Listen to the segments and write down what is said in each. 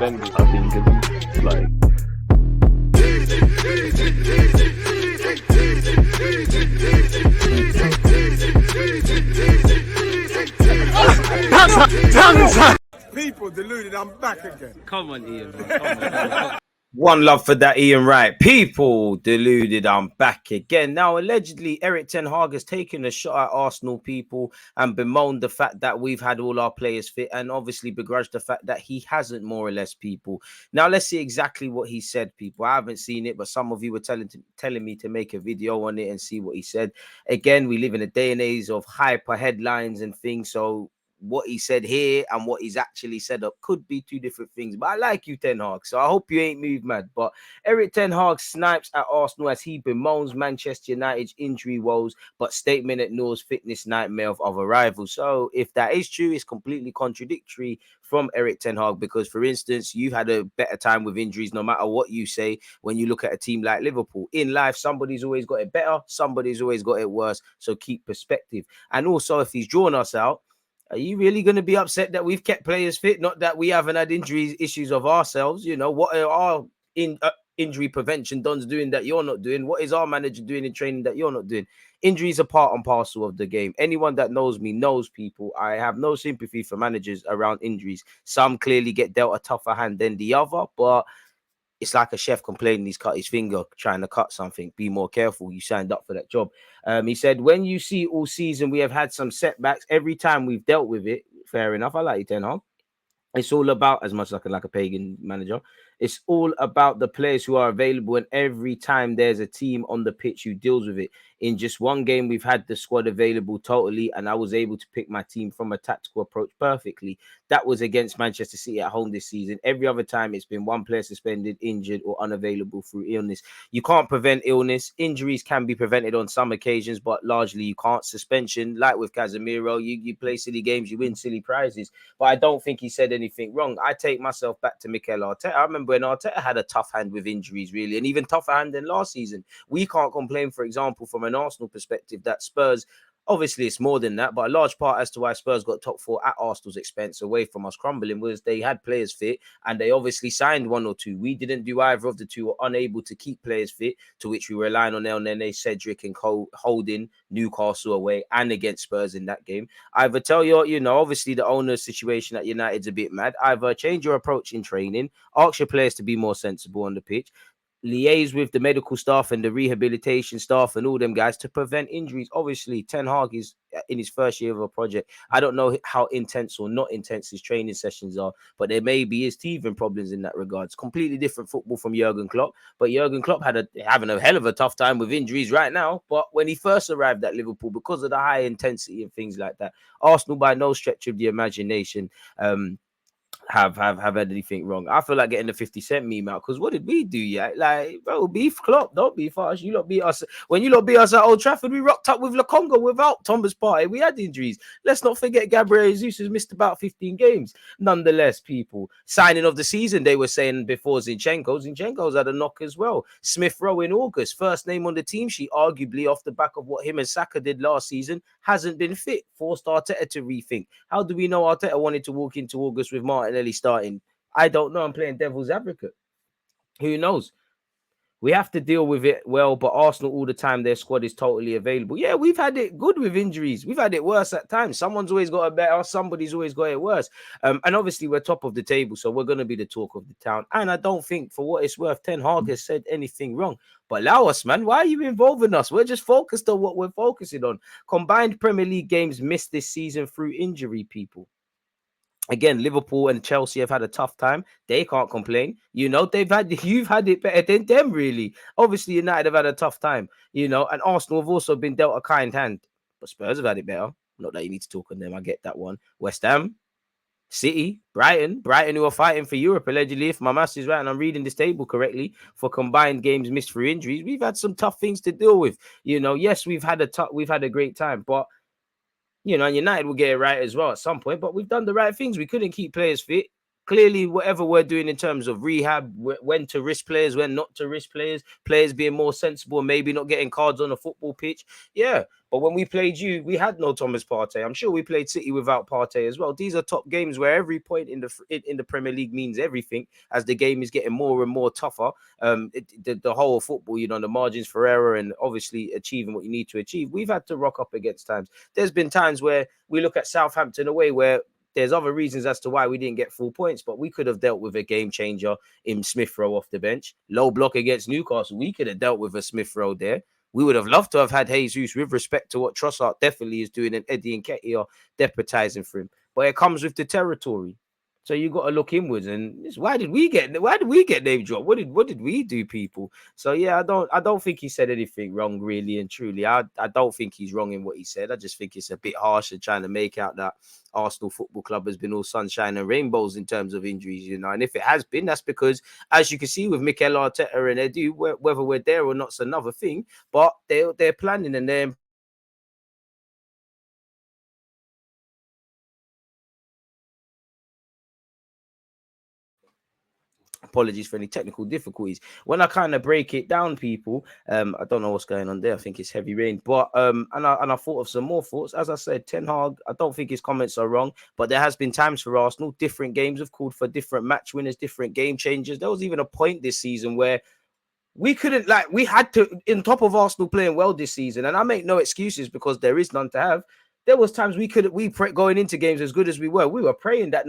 defenders, I think, is like. People deluded, I'm back again. Come on, Ian. Come on. One love for that, Ian Wright. People deluded, I'm back again. Now, allegedly, Erik Ten Hag has taken a shot at Arsenal people and bemoaned the fact that we've had all our players fit and obviously begrudged the fact that he hasn't, more or less, people. Now, let's see exactly what he said, people. I haven't seen it, but some of you were telling me to make a video on it and see what he said. Again, we live in a day and age of hyper headlines and things, so what he said here and what he's actually said up could be two different things. But I like you, Ten Hag, so I hope you ain't moved mad. But Erik Ten Hag snipes at Arsenal as he bemoans Manchester United's injury woes, but statement ignores fitness nightmare of other rivals. So if that is true, it's completely contradictory from Erik Ten Hag, because, for instance, you've had a better time with injuries no matter what you say. When you look at a team like Liverpool, in life, somebody's always got it better, somebody's always got it worse. So keep perspective. And also, if he's drawn us out, are you really going to be upset that we've kept players fit? Not that we haven't had injuries issues of ourselves. You know, what are our injury prevention dons doing that you're not doing? What is our manager doing in training that you're not doing? Injuries are part and parcel of the game. Anyone that knows me knows, people, I have no sympathy for managers around injuries. Some clearly get dealt a tougher hand than the other, but it's like a chef complaining he's cut his finger trying to cut something. Be more careful. You signed up for that job. He said, when you see all season we have had some setbacks, every time we've dealt with it. Fair enough. I like you, Ten Hag. It's all about, as much as I can like a pagan manager, it's all about the players who are available. And every time there's a team on the pitch who deals with it. In just one game, we've had the squad available totally, and I was able to pick my team from a tactical approach perfectly. That was against Manchester City at home this season. Every other time, it's been one player suspended, injured, or unavailable through illness. You can't prevent illness. Injuries can be prevented on some occasions, but largely you can't. Suspension, like with Casemiro, you play silly games, you win silly prizes. But I don't think he said anything wrong. I take myself back to Mikel Arteta. I remember when Arteta had a tough hand with injuries, really, and even tougher hand than last season. We can't complain, for example, from an Arsenal perspective, that Spurs, obviously it's more than that, but a large part as to why Spurs got top four at Arsenal's expense away from us crumbling was they had players fit and they obviously signed one or two. We didn't do either of the two, or unable to keep players fit, to which we were relying on El Nene, Cedric and holding Newcastle away and against Spurs in that game. Either tell you know, obviously the owner's situation at United's a bit mad. Either change your approach in training, ask your players to be more sensible on the pitch, liaise with the medical staff and the rehabilitation staff and all them guys to prevent injuries. Obviously, Ten Hag is in his first year of a project. I don't know how intense or not intense his training sessions are, but there may be his teething problems in that regard. It's completely different football from Jurgen Klopp, but Jurgen Klopp having a hell of a tough time with injuries right now. But when he first arrived at Liverpool, because of the high intensity and things like that, Arsenal, by no stretch of the imagination, have had anything wrong. I feel like getting the 50 Cent meme out, because what did we do? Yeah, like, bro, beef Klopp, don't be fast. You lot beat us when you lot beat us at Old Trafford. We rocked up with Lokonga without Thomas Partey. We had injuries. Let's not forget Gabriel Jesus has missed about 15 games. Nonetheless, people, signing of the season, they were saying before Zinchenko's had a knock as well. Smith Rowe in August, first name on the team sheet, arguably off the back of what him and Saka did last season, hasn't been fit. Forced Arteta to rethink. How do we know Arteta wanted to walk into August with Martinelli starting? I don't know. I'm playing devil's advocate. Who knows? We have to deal with it well, but Arsenal all the time, their squad is totally available. Yeah, we've had it good with injuries. We've had it worse at times. Someone's always got it better. Somebody's always got it worse. And obviously, we're top of the table, so we're going to be the talk of the town. And I don't think, for what it's worth, Ten Hag has said anything wrong. But allow us, man. Why are you involving us? We're just focused on what we're focusing on. Combined Premier League games missed this season through injury, people. Again, Liverpool and Chelsea have had a tough time. They can't complain. You know, you've had it better than them, really. Obviously, United have had a tough time, you know, and Arsenal have also been dealt a kind hand. But Spurs have had it better. Not that you need to talk on them. I get that one. West Ham, City, Brighton who are fighting for Europe, allegedly, if my maths is right and I'm reading this table correctly, for combined games missed through injuries. We've had some tough things to deal with. You know, yes, we've had a great time, but you know, United will get it right as well at some point, but we've done the right things. We couldn't keep players fit. Clearly, whatever we're doing in terms of rehab, when to risk players, when not to risk players, players being more sensible, maybe not getting cards on a football pitch. Yeah, but when we played you, we had no Thomas Partey. I'm sure we played City without Partey as well. These are top games where every point in the Premier League means everything as the game is getting more and more tougher. The whole football, the margins for error and obviously achieving what you need to achieve. We've had to rock up against times. There's been times where we look at Southampton away where there's other reasons as to why we didn't get full points, but we could have dealt with a game changer in Smith Rowe off the bench. Low block against Newcastle, we could have dealt with a Smith Rowe there. We would have loved to have had Jesus with respect to what Trossard definitely is doing, and Eddie and Ketty are deputizing for him. But it comes with the territory. So you got to look inwards, and why did we get name dropped? What did we do, people? So yeah, I don't think he said anything wrong, really and truly. I don't think he's wrong in what he said. I just think it's a bit harsh and trying to make out that Arsenal Football Club has been all sunshine and rainbows in terms of injuries, And if it has been, that's because, as you can see with Mikel Arteta and Edu, whether we're there or not's another thing. But they're planning and they're apologies for any technical difficulties. When I kind of break it down, people, I don't know what's going on there. I think it's heavy rain, but and I thought of some more thoughts. As I said, Ten Hag, I don't think his comments are wrong, but there has been times for Arsenal, different games have called for different match winners, different game changers. There was even a point this season where we couldn't, we had to, in top of Arsenal playing well this season, and I make no excuses because there is none to have. There was times going into games as good as we were praying that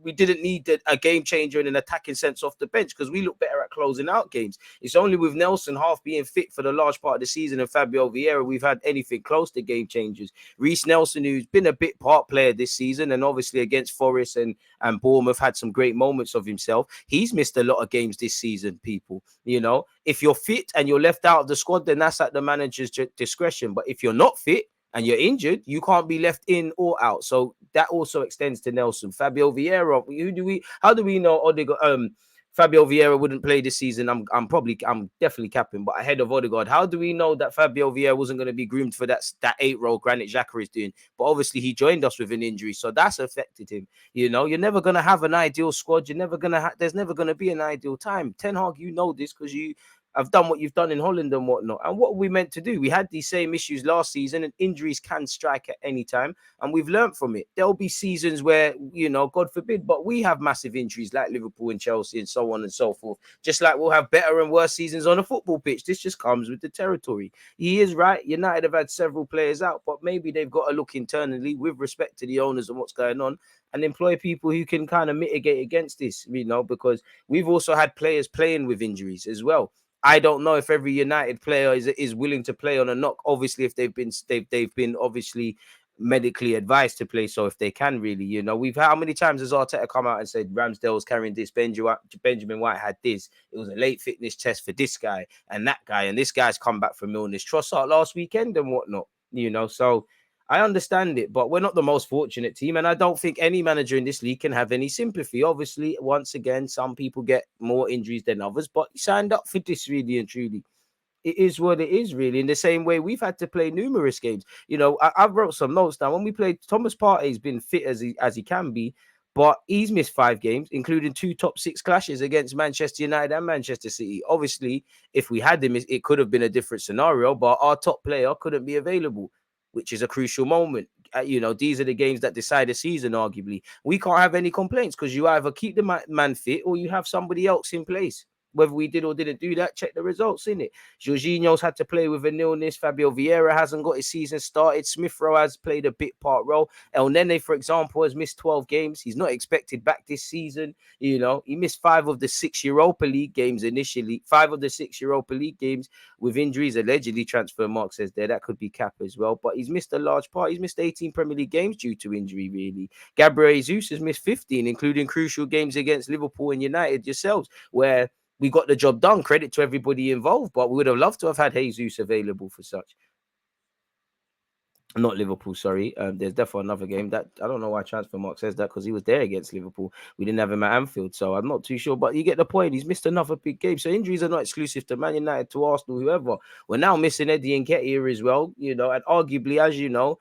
we didn't need a game changer in an attacking sense off the bench because we look better at closing out games. It's only with Nelson half being fit for the large part of the season and Fabio Vieira we've had anything close to game changers. Reece Nelson, who's been a bit part player this season and obviously against Forest and Bournemouth had some great moments of himself. He's missed a lot of games this season, people. If you're fit and you're left out of the squad, then that's at the manager's discretion. But if you're not fit and you're injured, you can't be left in or out. So that also extends to Nelson. Fabio Vieira, how do we know Fabio Vieira wouldn't play this season? I'm definitely capping, but ahead of Odegaard, how do we know that Fabio Vieira wasn't going to be groomed for that 8-role Granit Xhaka is doing? But obviously he joined us with an injury, so that's affected him. You're never going to have an ideal squad. There's never going to be an ideal time. Ten Hag, this because I've done what you've done in Holland and whatnot. And what we meant to do, we had these same issues last season, and injuries can strike at any time. And we've learned from it. There'll be seasons where, God forbid, but we have massive injuries like Liverpool and Chelsea and so on and so forth. Just like we'll have better and worse seasons on a football pitch. This just comes with the territory. He is right. United have had several players out, but maybe they've got to look internally with respect to the owners and what's going on and employ people who can kind of mitigate against this, because we've also had players playing with injuries as well. I don't know if every United player is willing to play on a knock. Obviously, if they've been obviously medically advised to play. So if they can really, how many times has Arteta come out and said Ramsdale's carrying this, Benjamin White had this. It was a late fitness test for this guy and that guy, and this guy's come back from illness. Trossard last weekend and whatnot, So I understand it, but we're not the most fortunate team, and I don't think any manager in this league can have any sympathy. Obviously, once again, some people get more injuries than others, but he signed up for this really and truly. It is what it is, really. In the same way, we've had to play numerous games. I've wrote some notes down. When we played, Thomas Partey's been fit as he can be, but he's missed 5 games, including 2 top 6 clashes against Manchester United and Manchester City. Obviously, if we had him, it could have been a different scenario, but our top player couldn't be available, which is a crucial moment. These are the games that decide the season, arguably. We can't have any complaints because you either keep the man fit or you have somebody else in place. Whether we did or didn't do that, check the results, innit? Jorginho's had to play with an illness. Fabio Vieira hasn't got his season started. Smith Rowe has played a bit part role. El Nene, for example, has missed 12 games. He's not expected back this season. He missed 5 of the 6 Europa League games initially. 5 of the 6 Europa League games with injuries. Allegedly, transfer mark says there. That could be cap as well. But he's missed a large part. He's missed 18 Premier League games due to injury, really. Gabriel Jesus has missed 15, including crucial games against Liverpool and United yourselves, where we got the job done. Credit to everybody involved, but we would have loved to have had Jesus available for such. Not Liverpool, sorry. There's definitely another game that I don't know why transfer mark says that because he was there against Liverpool. We didn't have him at Anfield, so I'm not too sure. But you get the point. He's missed another big game. So injuries are not exclusive to Man United, to Arsenal, whoever. We're now missing Eddie Nketiah as well, and arguably, as you know,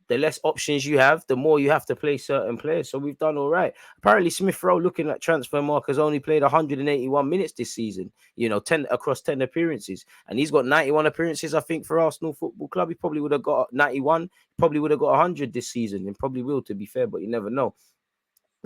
the less options you have, the more you have to play certain players. So we've done all right. Apparently, Smith Rowe, looking at transfer mark, has only played 181 minutes this season, 10 across 10 appearances. And he's got 91 appearances, I think, for Arsenal Football Club. He probably would have got 91, probably would have got 100 this season, and probably will, to be fair, but you never know.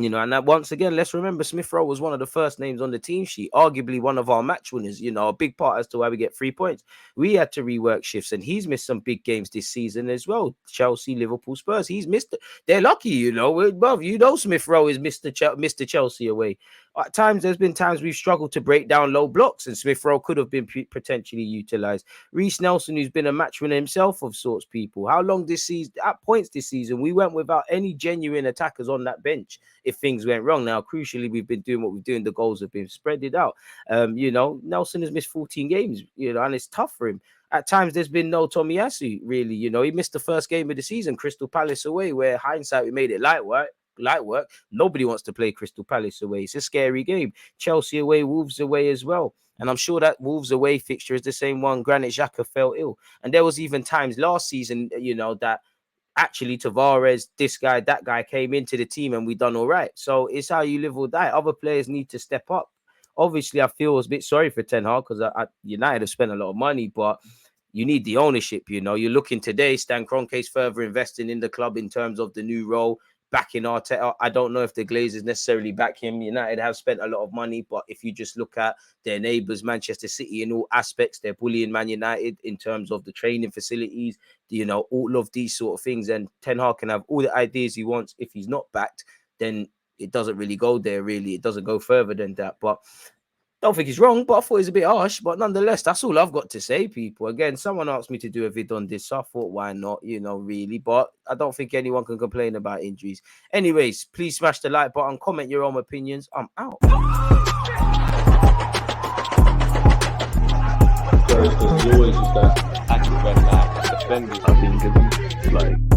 And that, once again, let's remember Smith Rowe was one of the first names on the team sheet, arguably one of our match winners, a big part as to why we get 3 points. We had to rework shifts, and he's missed some big games this season as well. Chelsea, Liverpool, Spurs. He's missed it. They're lucky, Smith Rowe is Mr. Chelsea away. At times, there's been times we've struggled to break down low blocks, and Smith Rowe could have been potentially utilised. Reece Nelson, who's been a match winner himself of sorts, people. How long this season, at points this season, we went without any genuine attackers on that bench if things went wrong. Now, crucially, we've been doing what we're doing. The goals have been spread it out. Nelson has missed 14 games, and it's tough for him. At times, there's been no Tomiyasu, really. He missed the first game of the season, Crystal Palace away, where hindsight, we made it light work. Nobody wants to play Crystal Palace away. It's a scary game. Chelsea away, Wolves away as well. And I'm sure that Wolves away fixture is the same one. Granit Xhaka fell ill. And there was even times last season, that actually Tavares, this guy, that guy came into the team and we done all right. So it's how you live or die. Other players need to step up. Obviously, I feel a bit sorry for Ten Hag because United have spent a lot of money, but you need the ownership. You're looking today, Stan Kroenke's further investing in the club in terms of the new role, backing Arteta. I don't know if the Glazers necessarily back him. United have spent a lot of money, but if you just look at their neighbours, Manchester City, in all aspects, they're bullying Man United in terms of the training facilities, all of these sort of things. And Ten Hag can have all the ideas he wants. If he's not backed, then it doesn't really go there, really. It doesn't go further than that. But don't think he's wrong, but I thought he was a bit harsh. But nonetheless, that's all I've got to say, people. Again, someone asked me to do a vid on this, so I thought, why not, really. But I don't think anyone can complain about injuries. Anyways, please smash the like button, comment your own opinions. I'm out. There's always just that active red flag, defending. I think it's like